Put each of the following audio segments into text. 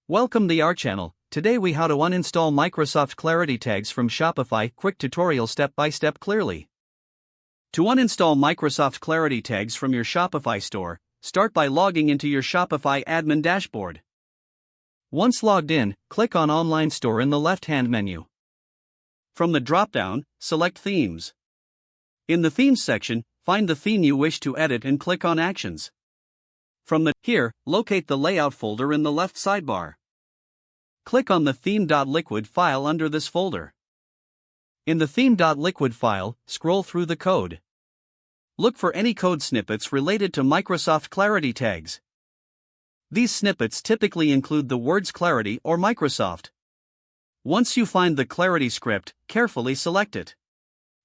Welcome to our channel. Today we how to uninstall Microsoft Clarity tags from Shopify. Quick tutorial step by step clearly. To uninstall Microsoft Clarity tags from your Shopify store, start by logging into your Shopify admin dashboard. Once logged in, click on Online Store in the left-hand menu. From the drop-down, select Themes. In the Themes section, find the theme you wish to edit and click on Actions. From here, locate the Layout folder in the left sidebar. Click on the theme.liquid file under this folder. In the theme.liquid file, scroll through the code. Look for any code snippets related to Microsoft Clarity tags. These snippets typically include the words Clarity or Microsoft. Once you find the Clarity script, carefully select it.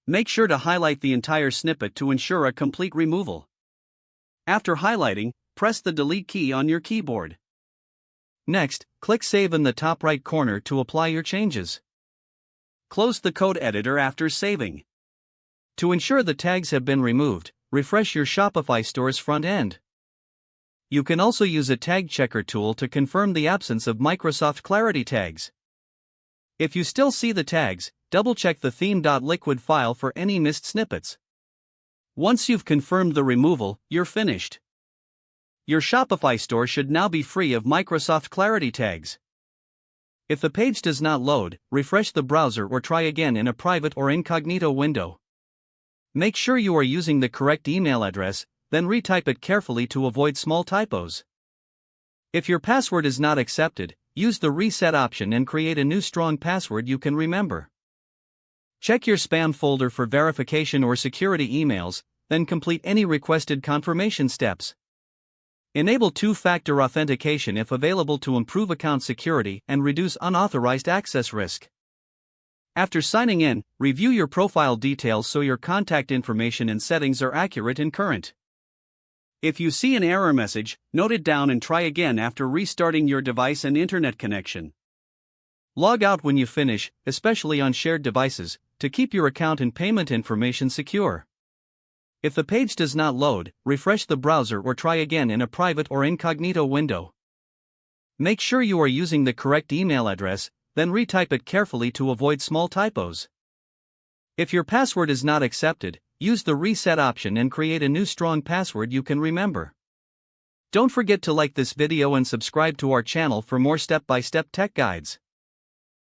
Make sure to highlight the entire snippet to ensure a complete removal. After highlighting, press the Delete key on your keyboard. Next, click Save in the top right corner to apply your changes. Close the code editor after saving. To ensure the tags have been removed, refresh your Shopify store's front end. You can also use a tag checker tool to confirm the absence of Microsoft Clarity tags. If you still see the tags, double-check the theme.liquid file for any missed snippets. Once you've confirmed the removal, you're finished. Your Shopify store should now be free of Microsoft Clarity tags. If the page does not load, refresh the browser or try again in a private or incognito window. Make sure you are using the correct email address, then retype it carefully to avoid small typos. If your password is not accepted, use the reset option and create a new strong password you can remember. Check your spam folder for verification or security emails, then complete any requested confirmation steps. Enable two-factor authentication if available to improve account security and reduce unauthorized access risk. After signing in, review your profile details so your contact information and settings are accurate and current. If you see an error message, note it down and try again after restarting your device and internet connection. Log out when you finish, especially on shared devices, to keep your account and payment information secure. If the page does not load, refresh the browser or try again in a private or incognito window. Make sure you are using the correct email address, then retype it carefully to avoid small typos. If your password is not accepted, use the reset option and create a new strong password you can remember. Don't forget to like this video and subscribe to our channel for more step-by-step tech guides.